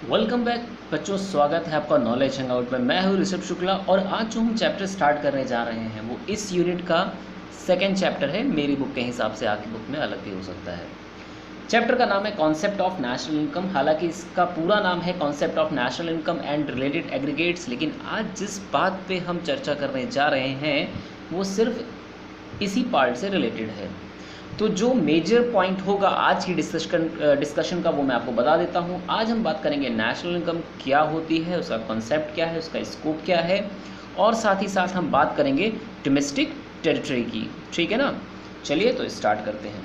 Welcome back बच्चों, स्वागत है आपका नॉलेज हैंगआउट में। मैं हूँ ऋषभ शुक्ला और आज जो हम चैप्टर स्टार्ट करने जा रहे हैं वो इस यूनिट का सेकंड चैप्टर है। मेरी बुक के हिसाब से आपकी बुक में अलग भी हो सकता है। चैप्टर का नाम है कॉन्सेप्ट ऑफ नेशनल इनकम। हालांकि इसका पूरा नाम है concept of national income and related aggregates, लेकिन आज जिस बात पे हम चर्चा करने जा रहे हैं वो सिर्फ इसी पार्ट से रिलेटेड है। तो जो मेजर पॉइंट होगा आज की डिस्कशन का वो मैं आपको बता देता हूँ। आज हम बात करेंगे नेशनल इनकम क्या होती है, उसका कॉन्सेप्ट क्या है, उसका स्कोप क्या है, और साथ ही साथ हम बात करेंगे डोमेस्टिक टेरिटरी की। ठीक है ना, चलिए तो स्टार्ट करते हैं।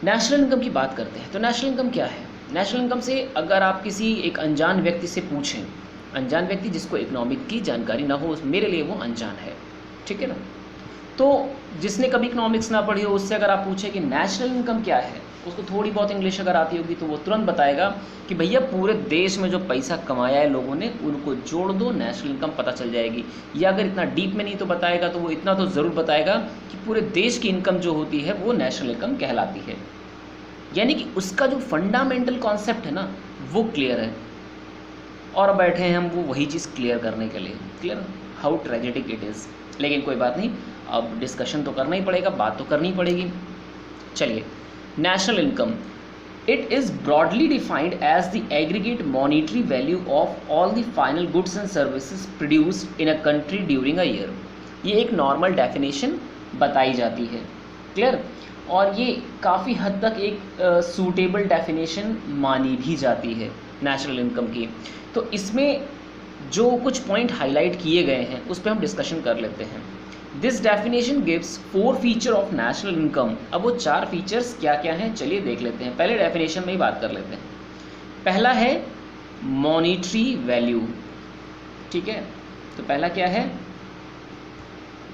नेशनल इनकम की बात करते हैं। तो नेशनल इनकम क्या है? नेशनल इनकम से अगर आप किसी एक अनजान व्यक्ति से पूछें, अनजान व्यक्ति जिसको इकोनॉमिक की जानकारी ना हो, मेरे लिए वो अनजान है, ठीक है ना। तो जिसने कभी इकोनॉमिक्स ना पढ़ी हो उससे अगर आप पूछें कि नेशनल इनकम क्या है, उसको थोड़ी बहुत इंग्लिश अगर आती होगी तो वो तुरंत बताएगा कि भैया पूरे देश में जो पैसा कमाया है लोगों ने उनको जोड़ दो, नेशनल इनकम पता चल जाएगी। या अगर इतना डीप में नहीं तो बताएगा तो वो इतना तो ज़रूर बताएगा कि पूरे देश की इनकम जो होती है वो नेशनल इनकम कहलाती है। यानी कि उसका जो फंडामेंटल कॉन्सेप्ट है ना वो क्लियर है। और बैठे हैं हम वो वही चीज़ क्लियर करने के लिए। Clear how tragic it is. लेकिन कोई बात नहीं, अब डिस्कशन तो करना ही पड़ेगा, बात तो करनी पड़ेगी। चलिए, national income it is broadly defined as the aggregate monetary value of all the final goods and services produced in a country during a year. ये एक नॉर्मल डेफिनेशन बताई जाती है। क्लियर। और ये काफ़ी हद तक एक सूटेबल डेफिनेशन मानी भी जाती है नेशनल इनकम की। तो इसमें जो कुछ पॉइंट हाईलाइट किए गए हैं उस पर हम डिस्कशन कर लेते हैं। This definition gives 4 feature of national income. अब वो 4 फीचर्स क्या क्या हैं चलिए देख लेते हैं। पहले डेफिनेशन में ही बात कर लेते हैं। पहला है मॉनिटरी वैल्यू। ठीक है, तो पहला क्या है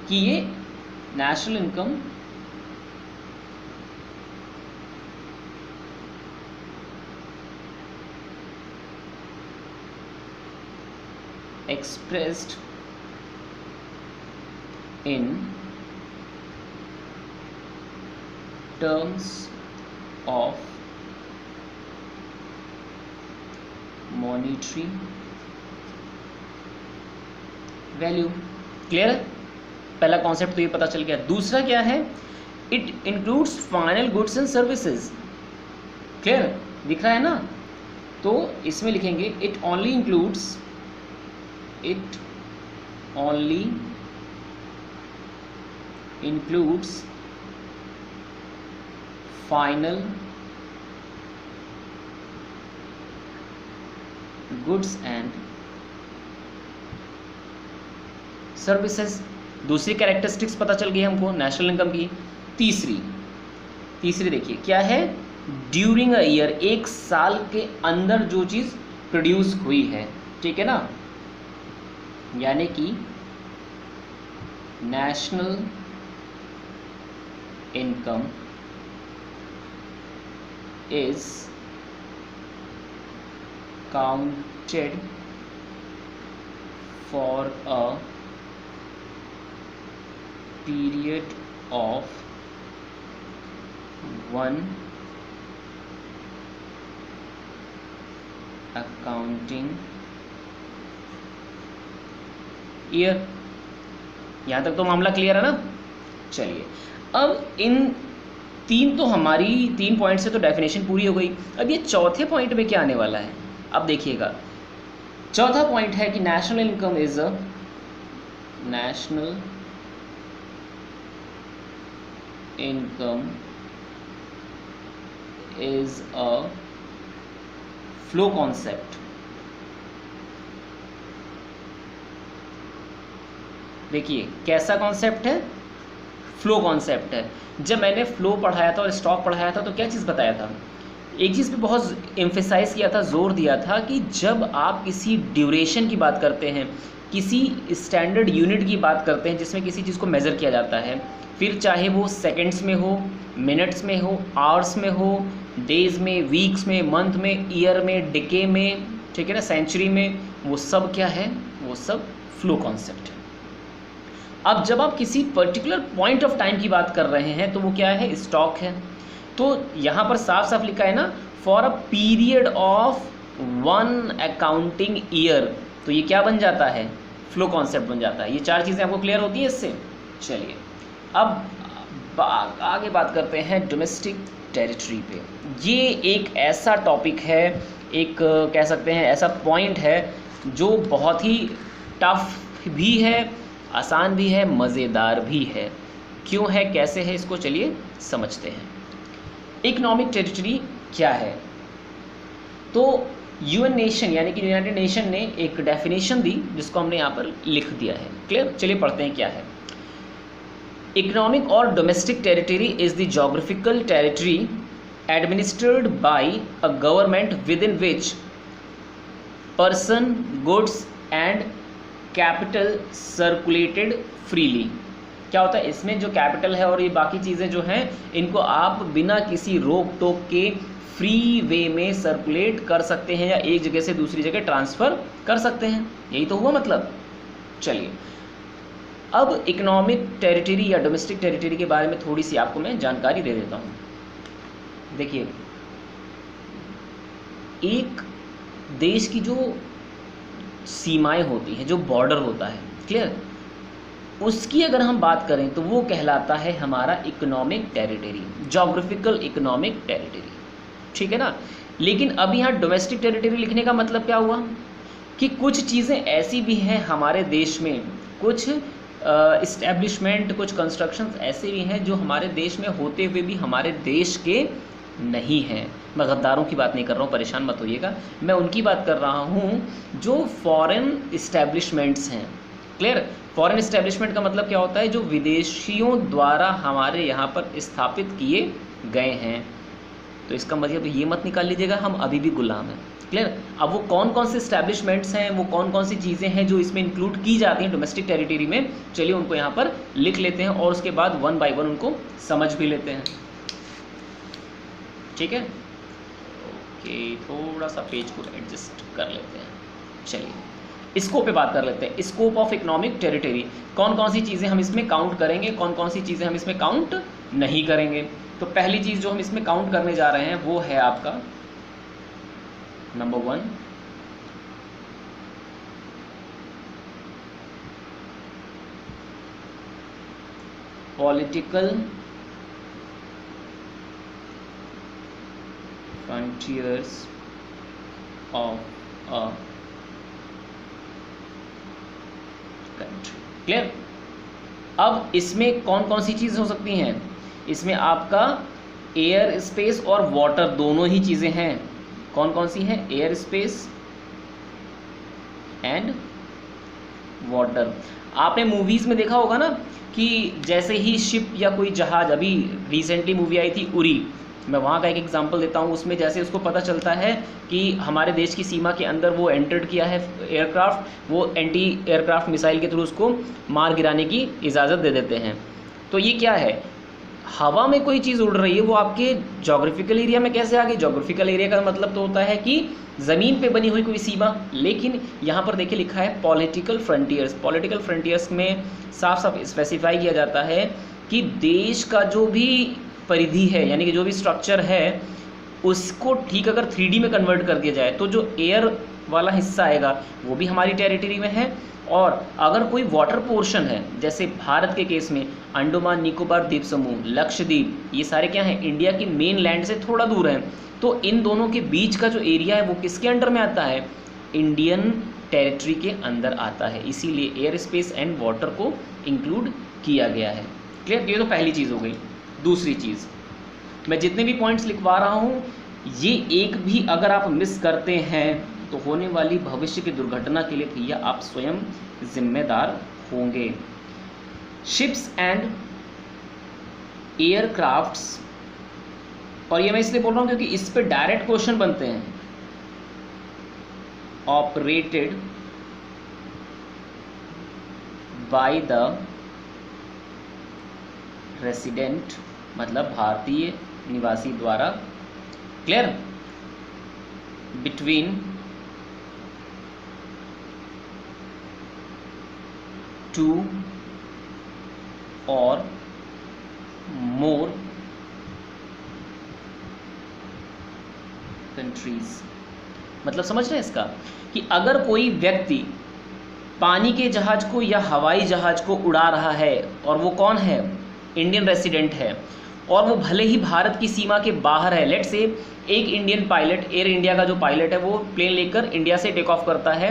कि ये national income expressed in terms of monetary value। Clear है? पहला कॉन्सेप्ट तो ये पता चल गया। दूसरा क्या है? It includes final goods and services. Clear दिख रहा है ना? तो इसमें लिखेंगे it only includes, it only includes final goods and services। दूसरी कैरेक्टरिस्टिक्स पता चल गई हमको नेशनल इनकम की। तीसरी देखिए क्या है? ड्यूरिंग अ ईयर, एक साल के अंदर जो चीज़ प्रोड्यूस हुई है। ठीक है ना, यानी कि national income is counted for a period of 1 accounting year. यहाँ तक तो मामला क्लियर है ना। चलिए, अब इन हमारी 3 पॉइंट से तो डेफिनेशन पूरी हो गई। अब ये चौथे पॉइंट में क्या आने वाला है अब देखिएगा। चौथा पॉइंट है कि national income is a flow concept. देखिए कैसा कॉन्सेप्ट है? फ्लो कॉन्सेप्ट है। जब मैंने फ्लो पढ़ाया था और स्टॉक पढ़ाया था तो क्या चीज़ बताया था? एक चीज़ पे बहुत एम्फेसाइज किया था, जोर दिया था कि जब आप किसी ड्यूरेशन की बात करते हैं, किसी स्टैंडर्ड यूनिट की बात करते हैं जिसमें किसी चीज़ को मेज़र किया जाता है, फिर चाहे वो सेकेंड्स में हो, मिनट्स में हो, आवर्स में हो, डेज में, वीक्स में, मंथ में, ईयर में, डिके में, ठीक है ना, सेंचुरी में, वो सब क्या है? वो सब फ्लो कॉन्सेप्ट है। अब जब आप किसी पर्टिकुलर पॉइंट ऑफ टाइम की बात कर रहे हैं तो वो क्या है? स्टॉक है। तो यहाँ पर साफ साफ लिखा है ना, for a period of 1 accounting year, तो ये क्या बन जाता है, फ्लो कॉन्सेप्ट बन जाता है। ये 4 चीज़ें आपको क्लियर होती है इससे। चलिए अब आगे बात करते हैं डोमेस्टिक टेरिटरी पे। ये एक ऐसा टॉपिक है, एक कह सकते हैं ऐसा पॉइंट है जो बहुत ही टफ भी है, आसान भी है, मज़ेदार भी है। क्यों है, कैसे है, इसको चलिए समझते हैं। इकोनॉमिक टेरिटरी क्या है? तो यूएन नेशन यानी कि यूनाइटेड नेशन ने एक डेफिनेशन दी जिसको हमने यहाँ पर लिख दिया है। क्लियर? चलिए पढ़ते हैं क्या है। इकोनॉमिक और domestic territory is the geographical territory administered by a government with in which person, goods and capital circulated freely. क्या होता है इसमें, जो कैपिटल है और ये बाकी चीज़ें जो हैं इनको आप बिना किसी रोक टोक के फ्री वे में सर्कुलेट कर सकते हैं या एक जगह से दूसरी जगह ट्रांसफ़र कर सकते हैं। यही तो हुआ मतलब। चलिए अब इकोनॉमिक टेरिटरी या डोमेस्टिक टेरिटरी के बारे में थोड़ी सी आपको मैं जानकारी दे देता हूँ। देखिए, एक देश की जो सीमाएं होती हैं, जो बॉर्डर होता है, क्लियर, उसकी अगर हम बात करें तो वो कहलाता है हमारा economic territory, geographical economic territory. ठीक है ना। लेकिन अब यहाँ डोमेस्टिक टेरिटरी लिखने का मतलब क्या हुआ कि कुछ चीज़ें ऐसी भी हैं हमारे देश में, कुछ इस्टेब्लिशमेंट, कुछ कंस्ट्रक्शंस ऐसे भी हैं जो हमारे देश में होते हुए भी हमारे देश के नहीं हैं। मैं गद्दारों की बात नहीं कर रहा हूँ, परेशान मत होइएगा। मैं उनकी बात कर रहा हूँ जो फॉरेन इस्टेब्लिशमेंट्स हैं। क्लियर? फॉरेन इस्टेब्लिशमेंट का मतलब क्या होता है, जो विदेशियों द्वारा हमारे यहाँ पर स्थापित किए गए हैं। तो इसका मतलब ये मत निकाल लीजिएगा हम अभी भी गुलाम हैं। क्लियर? अब वो कौन कौन से इस्टेब्लिशमेंट्स हैं, वो कौन कौन सी चीज़ें हैं जो इसमें इंक्लूड की जाती हैं डोमेस्टिक टेरिटरी में, चलिए उनको यहाँ पर लिख लेते हैं और उसके बाद 1 बाय 1 उनको समझ भी लेते हैं। ठीक है, ओके, थोड़ा सा पेज को एडजस्ट कर लेते हैं। चलिए स्कोप पे बात कर लेते हैं। स्कोप ऑफ इकोनॉमिक टेरिटरी, कौन कौन सी चीज़ें हम इसमें काउंट करेंगे, कौन कौन सी चीज़ें हम इसमें काउंट नहीं करेंगे। तो पहली चीज़ जो हम इसमें काउंट करने जा रहे हैं वो है आपका number 1, political frontiers of a country. Clear? अब इसमें कौन कौन सी चीज़ हो सकती हैं, इसमें आपका एयर स्पेस और वाटर दोनों ही चीज़ें हैं। कौन कौन सी हैं? Air space and water. आपने मूवीज़ में देखा होगा ना कि जैसे ही शिप या कोई जहाज़, अभी रिसेंटली मूवी आई थी उरी, मैं वहाँ का एक एग्जांपल देता हूँ। उसमें जैसे उसको पता चलता है कि हमारे देश की सीमा के अंदर वो एंटर्ड किया है एयरक्राफ्ट, वो एंटी एयरक्राफ्ट मिसाइल के थ्रू उसको मार गिराने की इजाज़त दे देते हैं। तो ये क्या है, हवा में कोई चीज़ उड़ रही है, वो आपके जोग्राफिकल एरिया में कैसे आ गई। जोग्राफिकल एरिया का मतलब तो होता है कि ज़मीन पे बनी हुई कोई सीमा। लेकिन यहाँ पर देखिए लिखा है पॉलिटिकल फ्रंटियर्स। पॉलिटिकल फ्रंटियर्स में साफ साफ स्पेसिफाई किया जाता है कि देश का जो भी परिधि है, यानी कि जो भी स्ट्रक्चर है, उसको ठीक अगर 3D में कन्वर्ट कर दिया जाए तो जो एयर वाला हिस्सा आएगा वो भी हमारी टेरिटरी में है। और अगर कोई वाटर पोर्शन है, जैसे भारत के केस में अंडमान निकोबार द्वीप समूह, लक्षद्वीप, ये सारे क्या हैं, इंडिया की मेन लैंड से थोड़ा दूर हैं। तो इन दोनों के बीच का जो एरिया है वो किसके अंडर में आता है, इंडियन टेरिटरी के अंदर आता है। इसीलिए एयर स्पेस एंड वाटर को इंक्लूड किया गया है। क्लियर? ये तो पहली चीज़ हो गई। दूसरी चीज़, मैं जितने भी पॉइंट्स लिखवा रहा हूँ, ये एक भी अगर आप मिस करते हैं तो होने वाली भविष्य की दुर्घटना के लिए भैया आप स्वयं जिम्मेदार होंगे। शिप्स एंड एयरक्राफ्ट्स, और ये मैं इसलिए बोल रहा हूँ क्योंकि इस पे डायरेक्ट क्वेश्चन बनते हैं। ऑपरेटेड बाय द रेसिडेंट, मतलब भारतीय निवासी द्वारा। Clear? Between 2 or more countries, मतलब समझ रहे हैं इसका, कि अगर कोई व्यक्ति पानी के जहाज को या हवाई जहाज को उड़ा रहा है और वो कौन है, इंडियन रेसिडेंट है, और वो भले ही भारत की सीमा के बाहर है, लेट से एक इंडियन पायलट, एयर इंडिया का जो पायलट है वो प्लेन लेकर इंडिया से टेक ऑफ करता है,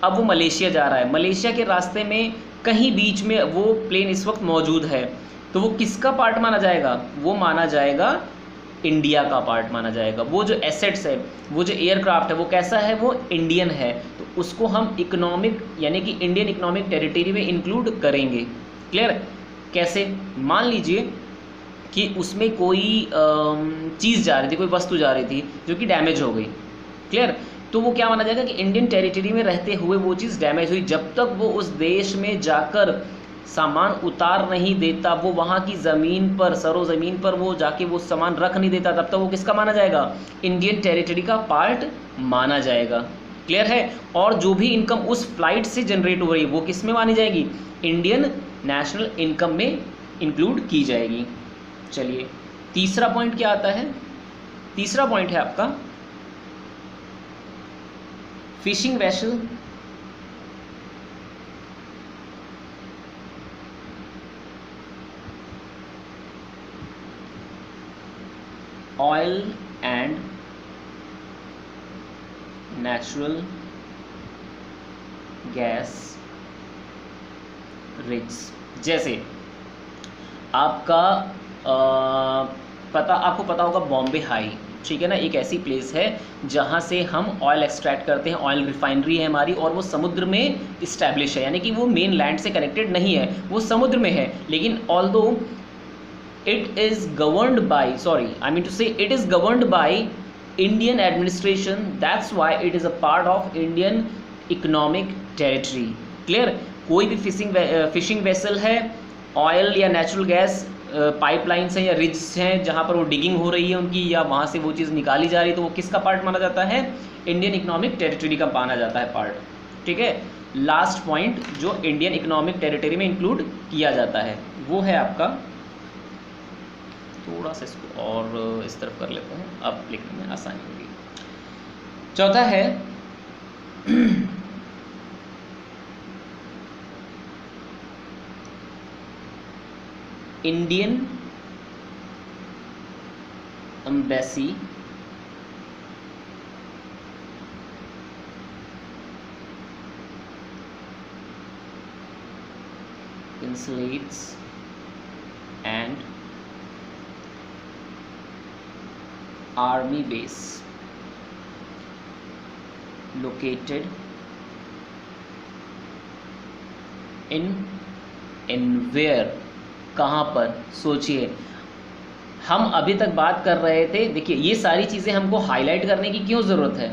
अब वो मलेशिया जा रहा है, मलेशिया के रास्ते में कहीं बीच में वो प्लेन इस वक्त मौजूद है, तो वो किसका पार्ट माना जाएगा, वो माना जाएगा इंडिया का पार्ट माना जाएगा। वो जो एसेट्स है, वो जो एयरक्राफ्ट है, वो कैसा है, वो इंडियन है, तो उसको हम इकोनॉमिक यानी कि इंडियन इकोनॉमिक टेरिटरी में इंक्लूड करेंगे। क्लियर? कैसे? मान लीजिए कि उसमें कोई चीज़ जा रही थी, कोई वस्तु जा रही थी जो कि डैमेज हो गई। क्लियर? तो वो क्या माना जाएगा कि इंडियन टेरिटरी में रहते हुए वो चीज़ डैमेज हुई, जब तक वो उस देश में जाकर सामान उतार नहीं देता, वो वहाँ की ज़मीन पर, सरो ज़मीन पर वो जाके वो सामान रख नहीं देता, तब तक वो किसका माना जाएगा, इंडियन टेरिटरी का पार्ट माना जाएगा। क्लियर है? और जो भी इनकम उस फ्लाइट से जनरेट हो रही है वो किस में मानी जाएगी, इंडियन नेशनल इनकम में इंक्लूड की जाएगी। चलिए तीसरा पॉइंट क्या आता है, तीसरा पॉइंट है आपका fishing vessel oil and natural gas rigs. जैसे आपका आपको पता होगा बॉम्बे हाई, ठीक है ना, एक ऐसी प्लेस है जहाँ से हम ऑयल एक्सट्रैक्ट करते हैं, ऑयल रिफाइनरी है हमारी, और वो समुद्र में इस्टेब्लिश है, यानी कि वो मेन लैंड से कनेक्टेड नहीं है, वो समुद्र में है, लेकिन although it is governed by, sorry I mean to say it is governed by Indian administration, that's why it is a part of Indian economic territory. Clear? कोई भी फिशिंग वेसल है, ऑयल या नेचुरल गैस पाइपलाइंस हैं या रिज्स हैं जहाँ पर वो डिगिंग हो रही है उनकी, या वहाँ से वो चीज़ निकाली जा रही है, तो वो किसका पार्ट माना जाता है, इंडियन इकोनॉमिक टेरिटरी का माना जाता है पार्ट। ठीक है? लास्ट पॉइंट जो इंडियन इकोनॉमिक टेरिटरी में इंक्लूड किया जाता है वो है आपका, थोड़ा सा इसको और इस तरफ कर लेते हैं, अब लिखने में आसानी होगी। चौथा है Indian embassy consulates and army base located in where, कहाँ पर, सोचिए। हम अभी तक बात कर रहे थे, देखिए ये सारी चीज़ें हमको हाईलाइट करने की क्यों ज़रूरत है,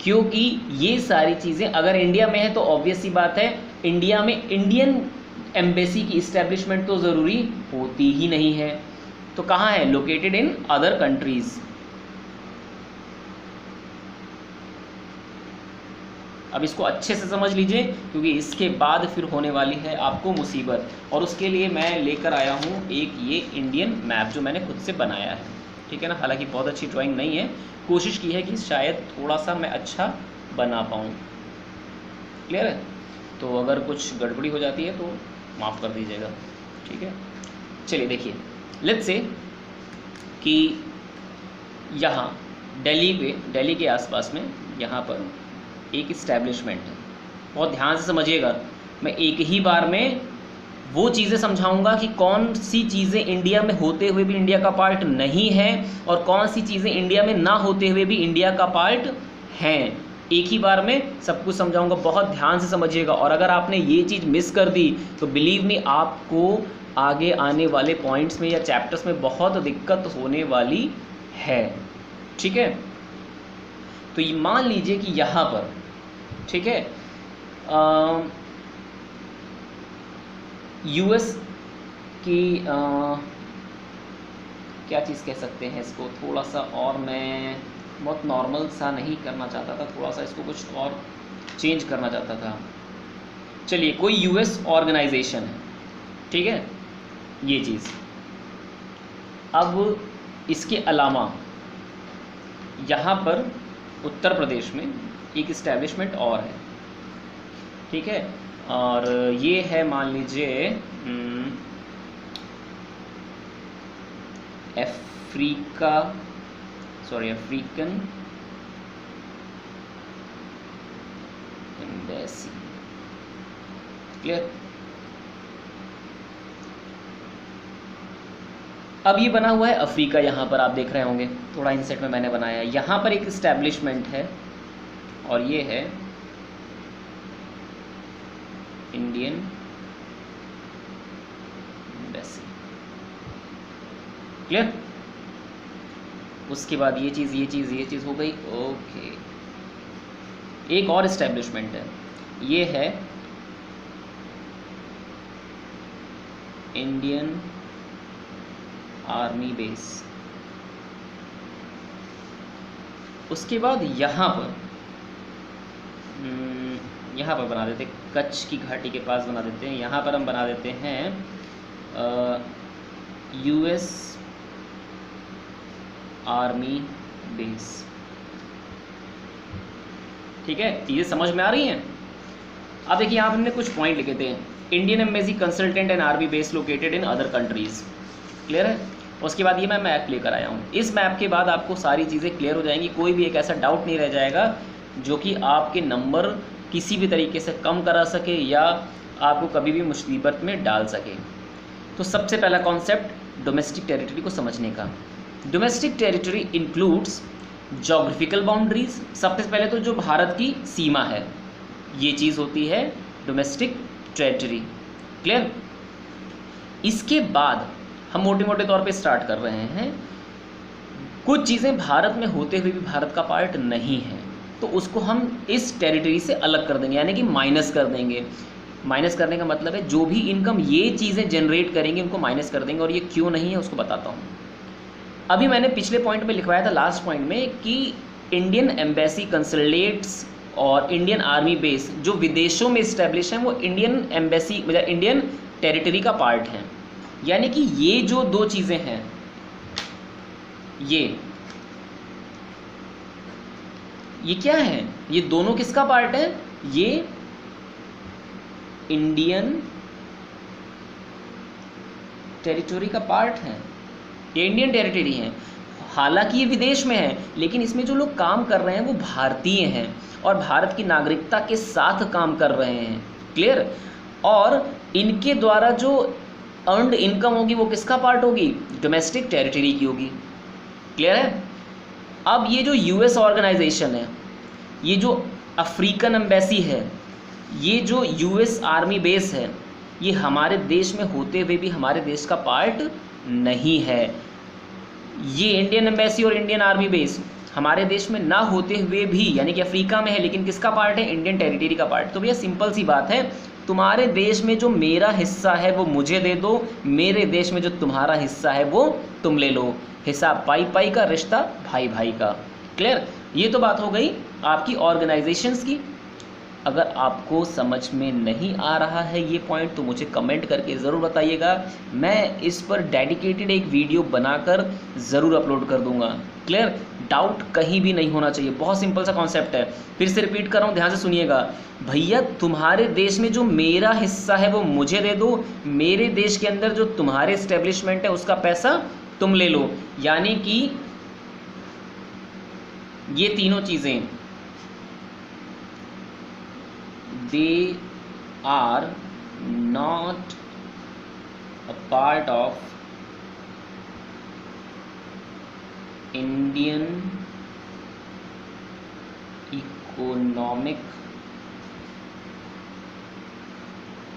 क्योंकि ये सारी चीज़ें अगर इंडिया में है तो ऑब्वियस सी बात है इंडिया में इंडियन एम्बेसी की इस्टेब्लिशमेंट तो ज़रूरी होती ही नहीं है, तो कहाँ है, लोकेटेड इन अदर कंट्रीज़। अब इसको अच्छे से समझ लीजिए क्योंकि इसके बाद फिर होने वाली है आपको मुसीबत, और उसके लिए मैं लेकर आया हूँ एक ये इंडियन मैप जो मैंने खुद से बनाया है। ठीक है ना, हालांकि बहुत अच्छी ड्राइंग नहीं है, कोशिश की है कि शायद थोड़ा सा मैं अच्छा बना पाऊँ। क्लियर है? तो अगर कुछ गड़बड़ी हो जाती है तो माफ़ कर दीजिएगा। ठीक है, चलिए देखिए, लेट्स से कि यहाँ दिल्ली के आसपास में यहाँ पर एक इस्टेब्लिशमेंट है। बहुत ध्यान से समझिएगा, मैं एक ही बार में वो चीज़ें समझाऊंगा कि कौन सी चीज़ें इंडिया में होते हुए भी इंडिया का पार्ट नहीं है और कौन सी चीज़ें इंडिया में ना होते हुए भी इंडिया का पार्ट हैं। एक ही बार में सब कुछ समझाऊंगा, बहुत ध्यान से समझिएगा। और अगर आपने ये चीज़ मिस कर दी तो बिलीव मी आपको आगे आने वाले पॉइंट्स में या चैप्टर्स में बहुत दिक्कत होने वाली है। ठीक है, तो ये मान लीजिए कि यहाँ पर, ठीक है, यूएस की क्या चीज़ कह सकते हैं इसको, थोड़ा सा और मैं बहुत नॉर्मल सा नहीं करना चाहता था, थोड़ा सा इसको कुछ और चेंज करना चाहता था। चलिए, कोई यूएस ऑर्गेनाइजेशन है, ठीक है, ये चीज़। अब इसके अलावा यहाँ पर उत्तर प्रदेश में एक इस्टेब्लिशमेंट और है, ठीक है, और ये है मान लीजिए अफ्रीकन एम्बेसी। क्लियर? अब ये बना हुआ है अफ्रीका, यहाँ पर आप देख रहे होंगे, थोड़ा इनसेट में मैंने बनाया है। यहाँ पर एक इस्टेब्लिशमेंट है और ये है इंडियन एम्बेसी। क्लियर? उसके बाद ये चीज़ हो गई। ओके, एक और इस्टेब्लिशमेंट है, ये है इंडियन आर्मी बेस। उसके बाद यहाँ पर बना देते, कच्छ की घाटी के पास बना देते हैं। यहाँ पर हम बना देते हैं यूएस आर्मी बेस। ठीक है, चीज़ें समझ में आ रही हैं? अब देखिए, यहाँ हमने कुछ पॉइंट लिखे थे। Indian embassy consultant and army base located in other countries. Clear है? उसके बाद ये मैं मैप लेकर आया हूँ। इस मैप के बाद आपको सारी चीज़ें क्लियर हो जाएंगी, कोई भी एक ऐसा डाउट नहीं रह जाएगा जो कि आपके नंबर किसी भी तरीके से कम करा सके या आपको कभी भी मुसीबत में डाल सके। तो सबसे पहला कॉन्सेप्ट डोमेस्टिक टेरिटरी को समझने का। Domestic territory includes geographical boundaries. सबसे पहले तो जो भारत की सीमा है, ये चीज़ होती है डोमेस्टिक टेरिटरी। क्लियर? इसके बाद हम मोटे मोटे तौर पे स्टार्ट कर रहे हैं। कुछ चीज़ें भारत में होते हुए भी भारत का पार्ट नहीं है, तो उसको हम इस टेरिटरी से अलग कर देंगे, यानी कि माइनस कर देंगे। माइनस करने का मतलब है जो भी इनकम ये चीज़ें जनरेट करेंगे उनको माइनस कर देंगे, और ये क्यों नहीं है उसको बताता हूँ। अभी मैंने पिछले पॉइंट में लिखवाया था, लास्ट पॉइंट में, कि इंडियन एम्बेसी कंसुलेट्स और इंडियन आर्मी बेस जो विदेशों में इस्टेब्लिश हैं वो इंडियन एम्बेसी मतलब इंडियन टेरिटरी का पार्ट हैं। यानी कि ये जो दो चीज़ें हैं, ये क्या है? ये दोनों किसका पार्ट है? ये इंडियन टेरिटरी का पार्ट है, ये इंडियन टेरिटरी है। हालांकि ये विदेश में है, लेकिन इसमें जो लोग काम कर रहे हैं वो भारतीय हैं और भारत की नागरिकता के साथ काम कर रहे हैं। क्लियर? और इनके द्वारा जो अर्नड इनकम होगी वो किसका पार्ट होगी? डोमेस्टिक टेरिटरी की होगी। क्लियर है? अब ये जो यूएस ऑर्गेनाइजेशन है, ये जो अफ्रीकन एम्बेसी है, ये जो यूएस आर्मी बेस है, ये हमारे देश में होते हुए भी हमारे देश का पार्ट नहीं है। ये इंडियन एम्बेसी और इंडियन आर्मी बेस हमारे देश में ना होते हुए भी, यानी कि अफ्रीका में है, लेकिन किसका पार्ट है? इंडियन टेरिटरी का पार्ट। तो भैया सिंपल सी बात है, तुम्हारे देश में जो मेरा हिस्सा है वो मुझे दे दो, मेरे देश में जो तुम्हारा हिस्सा है वो तुम ले लो। हिसाब पाई पाई का, रिश्ता भाई भाई का। क्लियर? ये तो बात हो गई आपकी ऑर्गेनाइजेशंस की। अगर आपको समझ में नहीं आ रहा है ये पॉइंट तो मुझे कमेंट करके ज़रूर बताइएगा, मैं इस पर डेडिकेटेड एक वीडियो बनाकर ज़रूर अपलोड कर दूंगा। क्लियर? डाउट कहीं भी नहीं होना चाहिए, बहुत सिंपल सा कॉन्सेप्ट है। फिर से रिपीट कर रहा हूँ, ध्यान से सुनिएगा। भैया तुम्हारे देश में जो मेरा हिस्सा है वो मुझे दे दो, मेरे देश के अंदर जो तुम्हारे इस्टेब्लिशमेंट है उसका पैसा तुम ले लो। यानी कि ये तीनों चीज़ें they are not a part of Indian economic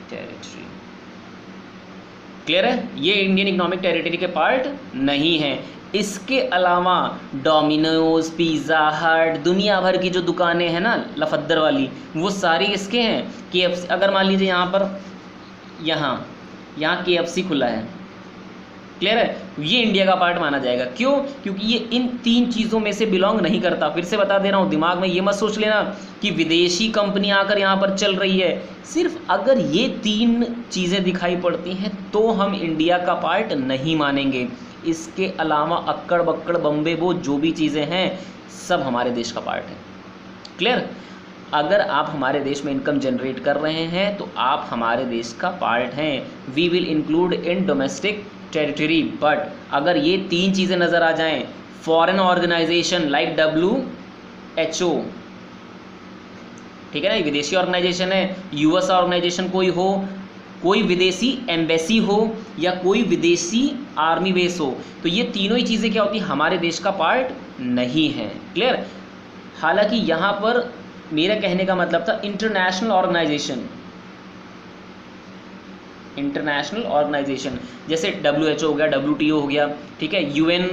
territory। Clear है? ये इंडियन इकोनॉमिक टेरिटरी के पार्ट नहीं है। इसके अलावा डोमिनोज, पिज़्ज़ा हट, दुनिया भर की जो दुकानें हैं ना लफद्दर वाली, वो सारी इसके हैं। KFC, अगर मान लीजिए यहाँ KFC खुला है, क्लियर है, ये इंडिया का पार्ट माना जाएगा। क्यों? क्योंकि ये इन तीन चीज़ों में से बिलोंग नहीं करता। फिर से बता दे रहा हूँ, दिमाग में ये मत सोच लेना कि विदेशी कंपनी आकर यहाँ पर चल रही है। सिर्फ अगर ये तीन चीज़ें दिखाई पड़ती हैं तो हम इंडिया का पार्ट नहीं मानेंगे। इसके अलावा अक्कड़ बक्कड़ बम्बे वो जो भी चीज़ें हैं सब हमारे देश का पार्ट है। क्लियर? अगर आप हमारे देश में इनकम जनरेट कर रहे हैं तो आप हमारे देश का पार्ट हैं। We will include in domestic territory, but अगर ये 3 चीज़ें नज़र आ जाएं, फॉरेन ऑर्गेनाइजेशन लाइक WHO, ठीक है ना, ये विदेशी ऑर्गेनाइजेशन है, यूएस ऑर्गेनाइजेशन कोई हो, कोई विदेशी एम्बेसी हो या कोई विदेशी आर्मी बेस हो, तो ये तीनों ही चीज़ें क्या होती हैं, हमारे देश का पार्ट नहीं है। क्लियर? हालांकि यहाँ पर मेरा कहने का मतलब था इंटरनेशनल ऑर्गेनाइजेशन जैसे WHO हो गया, WTO हो गया, ठीक है, UN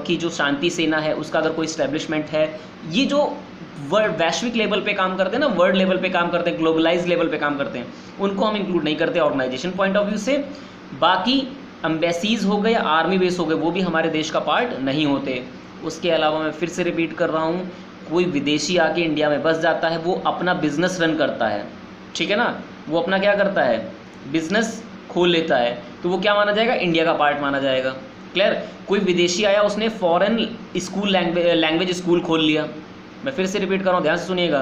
की जो शांति सेना है उसका अगर कोई इस्टेब्लिशमेंट है, ये जो वैश्विक लेवल पे काम करते हैं ना, वर्ल्ड लेवल पे काम करते हैं, ग्लोबलाइज लेवल पे काम करते हैं, उनको हम इंक्लूड नहीं करते ऑर्गेनाइजेशन पॉइंट ऑफ व्यू से। बाकी एम्बेसीज हो गए, आर्मी बेस हो गए, वो भी हमारे देश का पार्ट नहीं होते। उसके अलावा मैं फिर से रिपीट कर रहा हूँ, कोई विदेशी आके इंडिया में बस जाता है, वो अपना बिजनेस रन करता है, ठीक है ना, वो अपना क्या करता है, बिजनेस खोल लेता है, तो वो क्या माना जाएगा, इंडिया का पार्ट माना जाएगा। क्लियर? कोई विदेशी आया, उसने फॉरेन स्कूल लैंग्वेज स्कूल खोल लिया, मैं फिर से रिपीट कर रहा हूँ, ध्यान से सुनिएगा,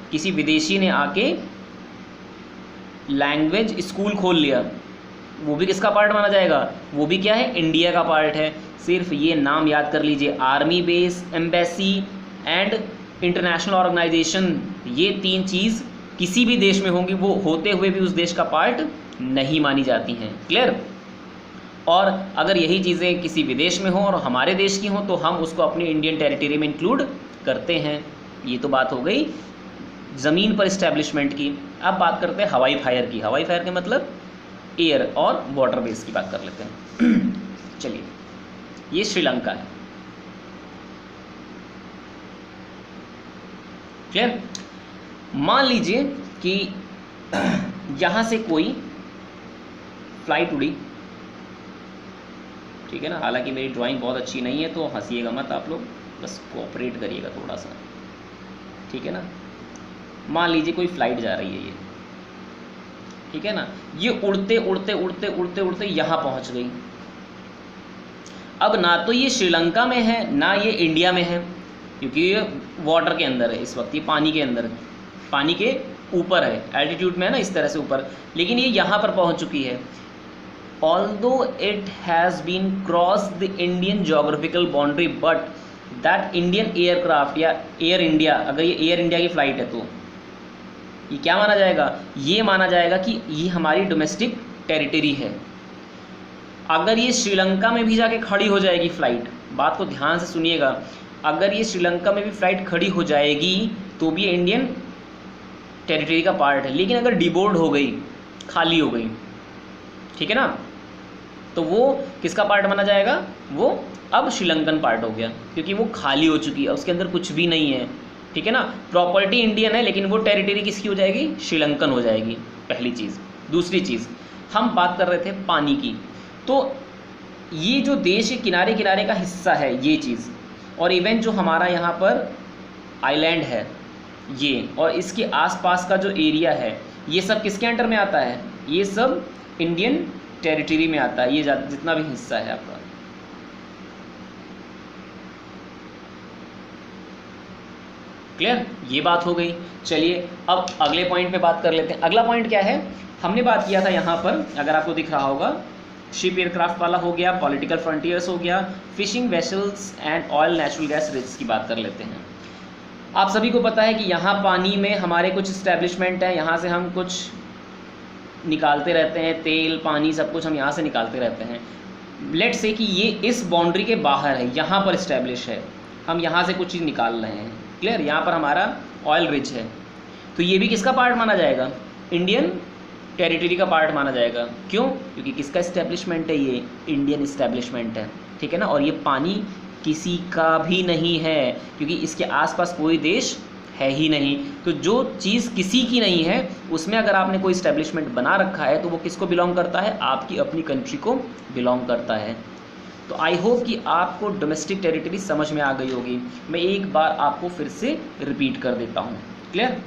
किसी विदेशी ने आके लैंग्वेज स्कूल खोल लिया, वो भी किसका पार्ट माना जाएगा, वो भी क्या है, इंडिया का पार्ट है। सिर्फ ये नाम याद कर लीजिए, army base, embassy and international organisation, ये 3 चीज़ किसी भी देश में होंगी, वो होते हुए भी उस देश का पार्ट नहीं मानी जाती हैं। क्लियर? और अगर यही चीज़ें किसी विदेश में हों और हमारे देश की हों तो हम उसको अपनी इंडियन टेरिटरी में इंक्लूड करते हैं। ये तो बात हो गई ज़मीन पर इस्टेब्लिशमेंट की। अब बात करते हैं हवाई फायर की। हवाई फायर के मतलब एयर और वाटर बेस की बात कर लेते हैं। चलिए, ये श्रीलंका है। क्लियर? मान लीजिए कि यहाँ से कोई फ्लाइट उड़ी, ठीक है ना, हालांकि मेरी ड्राइंग बहुत अच्छी नहीं है तो हंसीएगा मत आप लोग, बस कोऑपरेट करिएगा थोड़ा सा, ठीक है ना। मान लीजिए कोई फ्लाइट जा रही है ये, ठीक है ना, ये उड़ते उड़ते उड़ते उड़ते उड़ते यहाँ पहुँच गई। अब ना तो ये श्रीलंका में है ना ये इंडिया में है, क्योंकि ये वाटर के अंदर है, इस वक्त ये पानी के अंदर है, पानी के ऊपर है, एल्टीट्यूड में है ना, इस तरह से ऊपर, लेकिन ये यहाँ पर पहुँच चुकी है। Although it has been crossed the Indian geographical boundary, but that Indian aircraft या एयर इंडिया, अगर ये एयर इंडिया की फ़्लाइट है तो ये क्या माना जाएगा, ये माना जाएगा कि ये हमारी डोमेस्टिक टेरिटरी है। अगर ये श्रीलंका में भी जाके खड़ी हो जाएगी फ़्लाइट, बात को ध्यान से सुनिएगा, अगर ये श्रीलंका में भी फ़्लाइट खड़ी हो जाएगी तो भी ये इंडियन टेरिटरी का पार्ट है। लेकिन अगर डिबोर्ड हो गई, खाली हो गई, ठीक है ना, तो वो किसका पार्ट माना जाएगा, वो अब श्रीलंकन पार्ट हो गया, क्योंकि वो खाली हो चुकी है, उसके अंदर कुछ भी नहीं है, ठीक है ना। प्रॉपर्टी इंडियन है लेकिन वो टेरिटरी किसकी हो जाएगी, श्रीलंकन हो जाएगी, पहली चीज़। दूसरी चीज़, हम बात कर रहे थे पानी की, तो ये जो देश के किनारे किनारे का हिस्सा है ये चीज़, और इवन जो हमारा यहाँ पर आइलैंड है ये, और इसके आसपास का जो एरिया है, ये सब किसके अंडर में आता है, ये सब इंडियन टेरिटरी में आता है, ये जितना भी हिस्सा है आपका। क्लियर? ये बात हो गई। चलिए अब अगले पॉइंट पे बात कर लेते हैं। अगला पॉइंट क्या है, हमने बात किया था यहाँ पर, अगर आपको दिख रहा होगा, शिप एयरक्राफ्ट वाला हो गया, पॉलिटिकल फ्रंटियर्स हो गया, fishing vessels and oil natural gas risk की बात कर लेते हैं। आप सभी को पता है कि यहाँ पानी में हमारे कुछ इस्टेब्लिशमेंट हैं, यहाँ से हम कुछ निकालते रहते हैं, तेल पानी सब कुछ हम यहाँ से निकालते रहते हैं। लेट से कि ये इस बाउंड्री के बाहर है, यहाँ पर इस्टेब्लिश है, हम यहाँ से कुछ चीज़ निकाल रहे हैं। क्लियर? यहाँ पर हमारा ऑयल रिच है, तो ये भी किसका पार्ट माना जाएगा, इंडियन टेरिटरी का पार्ट माना जाएगा। क्यों? क्योंकि किसका इस्टेब्लिशमेंट है, ये इंडियन इस्टेब्लिशमेंट है, ठीक है ना। और ये पानी किसी का भी नहीं है, क्योंकि इसके आसपास कोई देश है ही नहीं। तो जो चीज़ किसी की नहीं है उसमें अगर आपने कोई इस्टेब्लिशमेंट बना रखा है तो वो किसको बिलोंग करता है, आपकी अपनी कंट्री को बिलोंग करता है। तो आई होप कि आपको डोमेस्टिक टेरिटरी समझ में आ गई होगी। मैं एक बार आपको फिर से रिपीट कर देता हूँ। Clear?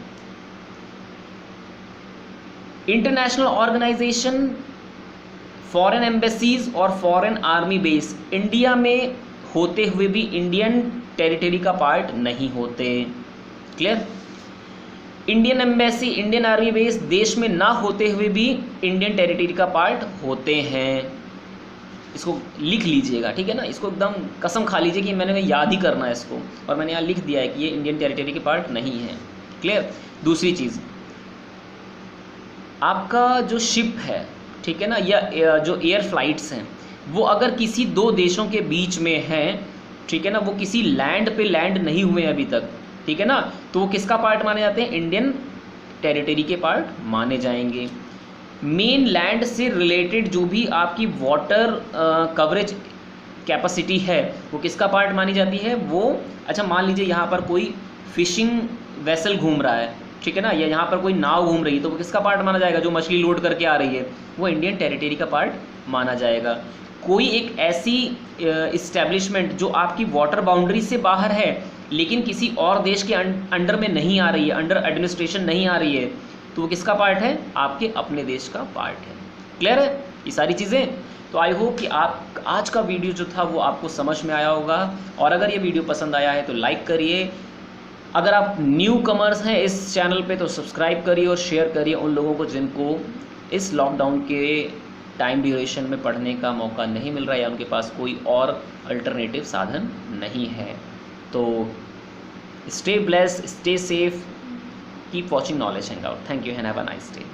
International organisation foreign embassies और फॉरेन आर्मी बेस इंडिया में होते हुए भी इंडियन टेरिटरी का पार्ट नहीं होते। Clear? Indian embassy, Indian army base देश में ना होते हुए भी इंडियन टेरिटरी का पार्ट होते हैं। इसको लिख लीजिएगा, ठीक है ना, इसको एकदम कसम खा लीजिए कि मैंने याद ही करना है इसको, और मैंने यहाँ लिख दिया है कि ये इंडियन टेरिटरी के पार्ट नहीं है। क्लियर? दूसरी चीज़, आपका जो शिप है, ठीक है ना, या जो एयर फ्लाइट्स हैं, वो अगर किसी दो देशों के बीच में हैं, ठीक है ना, वो किसी लैंड पे लैंड नहीं हुए अभी तक, ठीक है ना, तो वो किसका पार्ट माने जाते हैं? इंडियन टेरिटरी के पार्ट माने जाएंगे। मेन लैंड से रिलेटेड जो भी आपकी वाटर कवरेज कैपेसिटी है वो किसका पार्ट मानी जाती है? वो, अच्छा मान लीजिए यहाँ पर कोई फिशिंग वेसल घूम रहा है, ठीक है ना, या यहाँ पर कोई नाव घूम रही है, तो वो किसका पार्ट माना जाएगा? जो मछली लोड करके आ रही है, वो इंडियन टेरिटरी का पार्ट माना जाएगा। कोई एक ऐसी इस्टेब्लिशमेंट जो आपकी वाटर बाउंड्री से बाहर है लेकिन किसी और देश के अंडर में नहीं आ रही है, अंडर एडमिनिस्ट्रेशन नहीं आ रही है, तो वो किसका पार्ट है? आपके अपने देश का पार्ट है। क्लियर है ये सारी चीज़ें? तो आई होप कि आप आज का वीडियो जो था वो आपको समझ में आया होगा, और अगर ये वीडियो पसंद आया है तो लाइक करिए। अगर आप न्यू कमर्स हैं इस चैनल पे तो सब्सक्राइब करिए और शेयर करिए उन लोगों को जिनको इस लॉकडाउन के टाइम ड्यूरेशन में पढ़ने का मौका नहीं मिल रहा है या उनके पास कोई और अल्टरनेटिव साधन नहीं है। तो stay blessed, stay safe, keep watching Knowledge Hangout. Thank you and have a nice day.